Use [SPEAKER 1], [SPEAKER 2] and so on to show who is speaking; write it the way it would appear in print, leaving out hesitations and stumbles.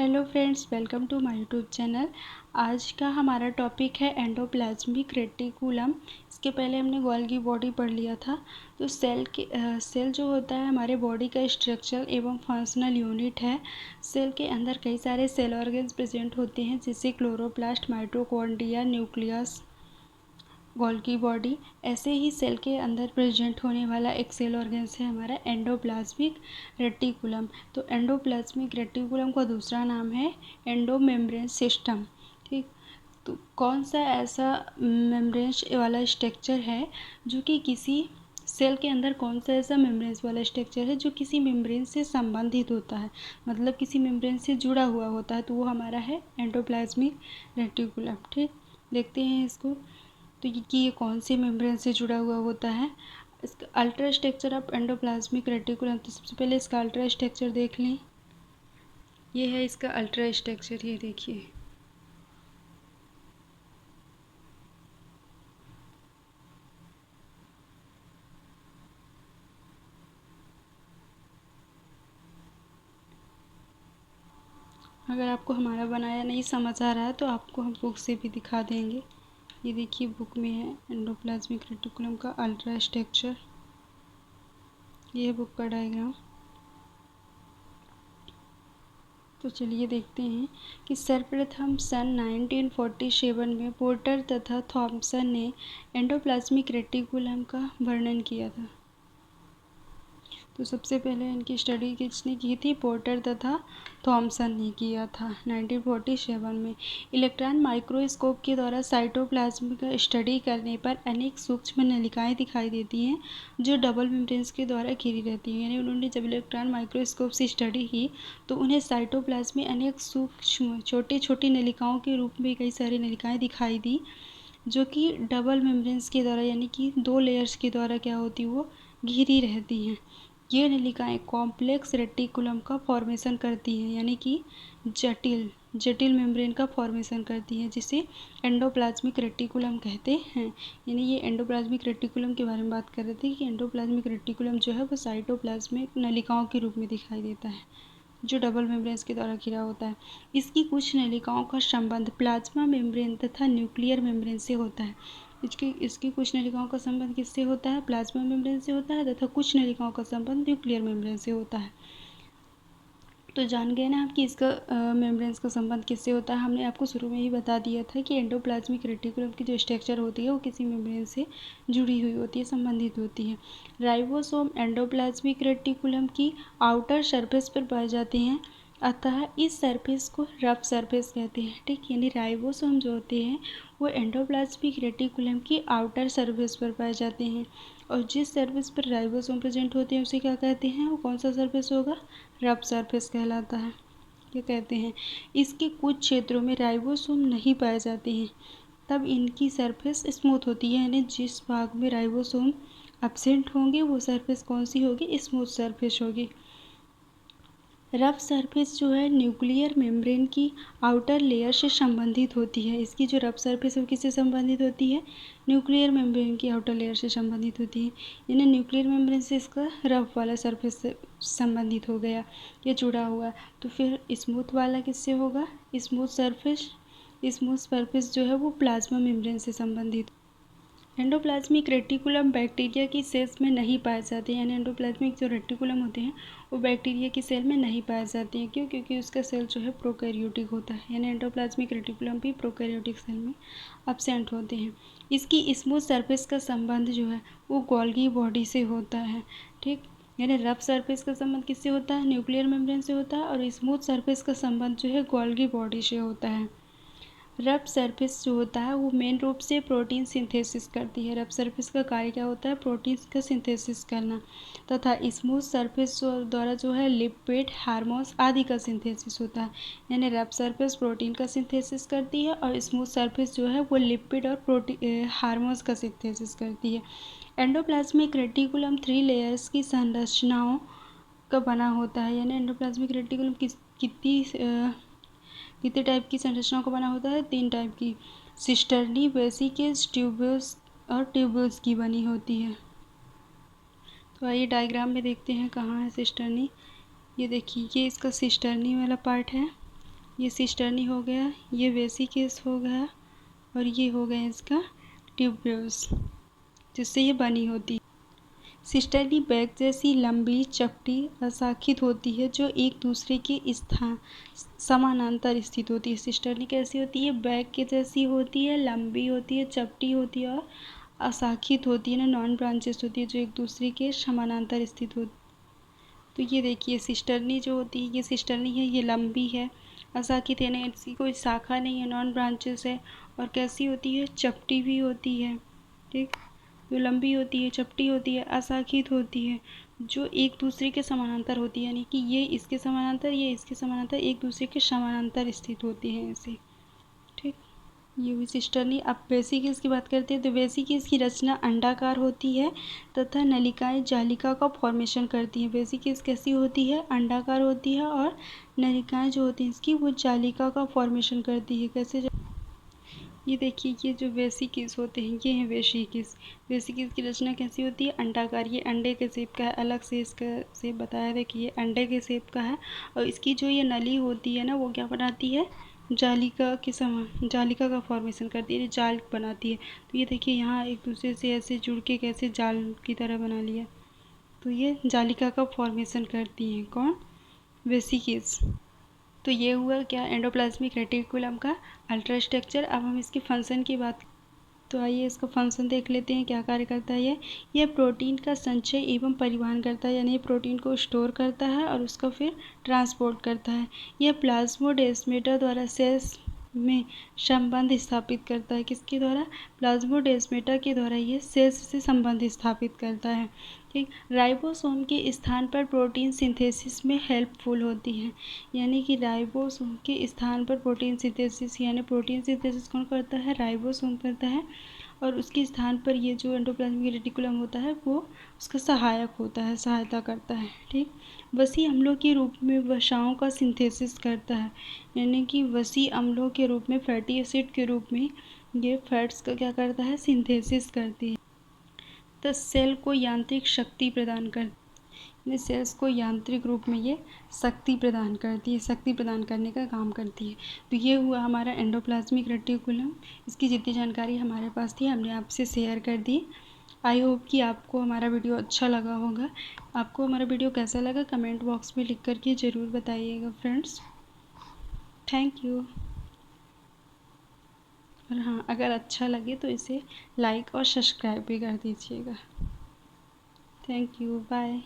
[SPEAKER 1] Hello friends, welcome to my YouTube channel. आज का हमारा टॉपिक है एंडोप्लाज्मिक रेटिकुलम। इसके पहले हमने गोल्गी बॉडी पढ़ लिया था। तो सेल जो होता है हमारे बॉडी का स्ट्रक्चर एवं फंक्शनल यूनिट है। सेल के अंदर कई सारे सेल ऑर्गन्स प्रेजेंट होते हैं, जैसे chloroplast, mitochondria, nucleus, Golgi body. ऐसे ही सेल के अंदर प्रेजेंट होने वाला एक सेल ऑर्गन्स है हमारा एंडोप्लाज्मिक रेटिकुलम। तो एंडोप्लाज्मिक रेटिकुलम का दूसरा नाम है एंडोमेम्ब्रेन सिस्टम। ठीक, तो कौन सा ऐसा मेम्ब्रेन्स वाला स्ट्रक्चर है जो कि किसी सेल के अंदर कौन सा ऐसा मेम्ब्रेन्स वाला स्ट्रक्चर है जो किसी मेम्ब्रेन से संबंधित होता है, मतलब किसी मेम्ब्रेन से जुड़ा हुआ होता है, तो वो हमारा है एंडोप्लाज्मिक रेटिकुलम। ठीक, देखते हैं इसको तो ये कौन से मेम्ब्रेन से जुड़ा हुआ होता है। इसका ultra structure of endoplasmic reticulum, तो सबसे पहले इसका अल्ट्रा स्ट्रक्चर देख लें। ये है इसका अल्ट्रा स्ट्रक्चर, ये देखिए। अगर आपको हमारा बनाया नहीं समझ आ रहा है तो आपको हम बुक से भी दिखा देंगे। ये देखिए, बुक में है एंडोप्लाज्मिक रेटिकुलम का अल्ट्रा स्ट्रक्चर। ये है बुक का डायग्राम। तो चलिए देखते हैं कि सर्वप्रथम सन 1947 में पोर्टर तथा थॉमसन ने एंडोप्लाज्मिक रेटिकुलम का वर्णन किया था। तो सबसे पहले इनकी स्टडी किसने की थी? पोर्टर तथा थॉमसन ने किया था 1947 में। इलेक्ट्रॉन माइक्रोस्कोप के द्वारा साइटोप्लाज्म का स्टडी करने पर अनेक सूक्ष्म नलिकाएं दिखाई देती हैं जो डबल मेम्ब्रेन्स के द्वारा घिरी रहती हैं। यानी उन्होंने जब इलेक्ट्रॉन माइक्रोस्कोप से स्टडी की तो उन्हें साइटोप्लाज्म में अनेक सूक्ष्म छोटी छोटी नलिकाओं के रूप में कई सारी नलिकाएँ दिखाई दी जो कि डबल मेम्ब्रेन्स के द्वारा, यानी कि 2 लेयर्स के द्वारा क्या होती, वो घिरी रहती हैं। ये नलिकाएं कॉम्प्लेक्स रेटिकुलम का फॉर्मेशन करती हैं, यानी कि जटिल मेम्ब्रेन का फॉर्मेशन करती हैं, जिसे एंडोप्लाज्मिक रेटिकुलम कहते हैं। यानी ये एंडोप्लाज्मिक रेटिकुलम के बारे में बात कर रहे थे कि एंडोप्लाज्मिक रेटिकुलम जो है वो साइटोप्लाज्मिक नलिकाओं के रूप में दिखाई देता है जो डबल मेम्ब्रेन्स के द्वारा घिरा होता है। इसकी कुछ नलिकाओं का संबंध प्लाज्मा मेम्ब्रेन तथा न्यूक्लियर मेम्ब्रेन से होता है। इसकी कुछ नलिकाओं का संबंध किससे होता है? प्लाज्मा मेम्ब्रेन से होता है तथा कुछ नलिकाओं का संबंध न्यूक्लियर मेम्ब्रेन से होता है। तो जान गए ना आप कि इसका मेम्ब्रेन्स का संबंध किससे होता है। हमने आपको शुरू में ही बता दिया था कि एंडोप्लाज्मिक रेटिकुलम की जो स्ट्रक्चर होती है वो किसी मेम्ब्रेन से जुड़ी हुई होती है, संबंधित होती है। राइबोसोम एंडोप्लाज्मिक रेटिकुलम की आउटर सरफेस पर पाए जाते हैं, अतः इस सरफेस को रफ सरफेस कहते हैं। ठीक, यानी राइबोसोम जो होते हैं वो एंडोप्लाज्मिक रेटिकुलम की आउटर सरफेस पर पाए जाते हैं, और जिस सरफेस पर राइबोसोम प्रेजेंट होते हैं उसे क्या कहते हैं? वो कौन सा सरफेस होगा? रफ सरफेस कहलाता है, ये कहते हैं। इसके कुछ क्षेत्रों में राइबोसोम नहीं पाए जाते हैं, तब इनकी सरफेस स्मूथ होती है। यानी जिस भाग में राइबोसोम एब्सेंट होंगे वो सरफेस कौन सी होगी? स्मूथ सरफेस होगी। रफ सरफेस जो है न्यूक्लियर मेम्ब्रेन की आउटर लेयर से संबंधित होती है। इसकी जो रफ सरफेस है वो किससे संबंधित होती है? न्यूक्लियर मेम्ब्रेन की आउटर लेयर से संबंधित होती है। यानी न्यूक्लियर मेम्ब्रेन से इसका रफ वाला सरफेस से संबंधित हो गया, ये जुड़ा हुआ। तो फिर स्मूथ वाला किससे होगा? स्मूथ सरफेस जो है वो प्लाज्मा मेम्ब्रेन से संबंधित। एंडोप्लाज्मिक रेटिकुलम बैक्टीरिया की सेल्स में नहीं पाए जाते हैं। यानी एंडोप्लाज्मिक जो रेटिकुलम होते हैं वो बैक्टीरिया की सेल में नहीं पाए जाते हैं। क्यों? क्योंकि उसका सेल जो है प्रोकैरियोटिक होता है। यानी एंडोप्लाज्मिक रेटिकुलम भी प्रोकैरियोटिक सेल में एब्सेंट होते हैं। इसकी स्मूथ सरफेस का संबंध जो है वो गोल्गी बॉडी से होता है। ठीक, यानी रफ सरफेस का संबंध किससे होता है? न्यूक्लियर मेम्ब्रेन से होता है, और स्मूथ सरफेस का संबंध जो है गोल्गी बॉडी से होता है। रफ सरफेस जो होता है वो मेन रूप से प्रोटीन सिंथेसिस करती है। रफ सरफेस का कार्य क्या होता है? प्रोटीन का सिंथेसिस करना, तथा स्मूथ सरफेस द्वारा जो है लिपिड, हार्मोन्स आदि का सिंथेसिस होता है। यानी रफ सरफेस प्रोटीन का सिंथेसिस करती है और स्मूथ सरफेस जो है वो लिपिड और प्रोटीन हार्मोन्स का सिंथेसिस करती है। एंडोप्लाज्मिक रेटिकुलम 3 लेयर्स की संरचनाओं का बना होता है। यानी एंडोप्लाज्मिक रेटिकुलम कितने टाइप की संरचनाओं का बना होता है? 3 टाइप की। सिस्टर्नी, वेसिकल्स, ट्यूब्यूल्स और ट्यूब्यूल्स की बनी होती है। तो आइए डायग्राम में देखते हैं कहाँ है सिस्टर्नी। ये देखिए, ये इसका सिस्टर्नी वाला पार्ट है, ये सिस्टर्नी हो गया, ये वेसिकल्स हो गया और ये हो गया इसका ट्यूब्यूल्स, जिससे ये बनी होती है। सिस्टर्नी बैग जैसी लंबी चपटी अशाखित होती है जो एक दूसरे के स्थान समानांतर स्थित होती है। सिस्टर्नी कैसी होती है? बैग के जैसी होती है, लंबी होती है, चपटी होती है और अशाखित होती है ना, नॉन ब्रांचेस होती है, जो एक दूसरे के समानांतर स्थित होती है। तो ये देखिए सिस्टर्नी जो होती है, ये सिस्टर्नी है, ये लंबी है, अशाखित है ना, इसकी कोई शाखा नहीं है, नॉन ब्रांचेस है। और कैसी होती है? चपटी भी होती है। ठीक, जो लंबी होती है, चपटी होती है, अशाखित होती है, जो एक दूसरे के समानांतर होती है, यानी कि ये इसके समानांतर, ये इसके समानांतर, एक दूसरे के समानांतर स्थित होती हैं ऐसे। ठीक, ये हुई सिस्टर्नी। अब वेसिकल्स की बात करते हैं तो वेसिकल्स की रचना अंडाकार होती है तथा नलिकाएं जालिका का फॉर्मेशन करती हैं। वेसिकल्स कैसी होती है? अंडाकार होती है और नलिकाएं जो होती हैं इसकी वो जालिका का फॉर्मेशन करती है। कैसे? ये देखिए, ये जो वेसिकल्स होते हैं ये हैं वेसिकल्स। वेसिकल्स की रचना कैसी होती है? अंडाकार। ये अंडे के शेप का है, अलग से इसका शेप बताया था कि ये अंडे के शेप का है। और इसकी जो ये नली होती है ना, वो क्या बनाती है? जालिका के समान, जालिका का फॉर्मेशन करती है, जाल बनाती है। तो ये देखिए यहाँ एक दूसरे से ऐसे जुड़ के कैसे जाल की तरह बना लिया। तो ये जालिका का फॉर्मेशन करती हैं। कौन? वेसिकल्स। तो ये हुआ क्या? एंडोप्लाज्मिक रेटिकुलम का अल्ट्रास्ट्रक्चर। अब हम इसके फंक्शन की बात, तो आइए इसका फंक्शन देख लेते हैं, क्या कार्य करता है। यह प्रोटीन का संचय एवं परिवहन करता है, यानी ये प्रोटीन को स्टोर करता है और उसको फिर ट्रांसपोर्ट करता है। यह प्लाज्मोडेस्माटा द्वारा सेल्स में संबंध स्थापित करता है। किसके द्वारा? प्लाज्मोडेस्माटा के द्वारा ये सेल्स से संबंध स्थापित करता है। ठीक, राइबोसोम के स्थान पर प्रोटीन सिंथेसिस में हेल्पफुल होती है, यानी कि राइबोसोम के स्थान पर प्रोटीन सिंथेसिस, यानी प्रोटीन सिंथेसिस कौन करता है? राइबोसोम करता है। और उसके स्थान पर ये जो एंडोप्लाज्मिक रेटिकुलम होता है वो उसका सहायक होता है, सहायता करता है। ठीक, वसी अम्लों के रूप में वसाओं का सिंथेसिस करता है, यानी कि वसी अम्लों के रूप में, फैटी एसिड के रूप में ये फैट्स का क्या करता है? सिंथेसिस करती है। तो सेल को यांत्रिक शक्ति प्रदान करती है, सेल्स को यांत्रिक रूप में ये शक्ति प्रदान करती है, शक्ति प्रदान करने का काम करती है। तो ये हुआ हमारा एंडोप्लाज्मिक रेटिकुलम। इसकी जितनी जानकारी हमारे पास थी हमने आपसे शेयर कर दी। आई होप कि आपको हमारा वीडियो अच्छा लगा होगा। आपको हमारा वीडियो कैसा लगा कमेंट बॉक्स में लिख करके ज़रूर बताइएगा फ्रेंड्स। Thank you. और हाँ, अगर अच्छा लगे तो इसे लाइक और सब्सक्राइब भी कर दीजिएगा। Thank you, bye.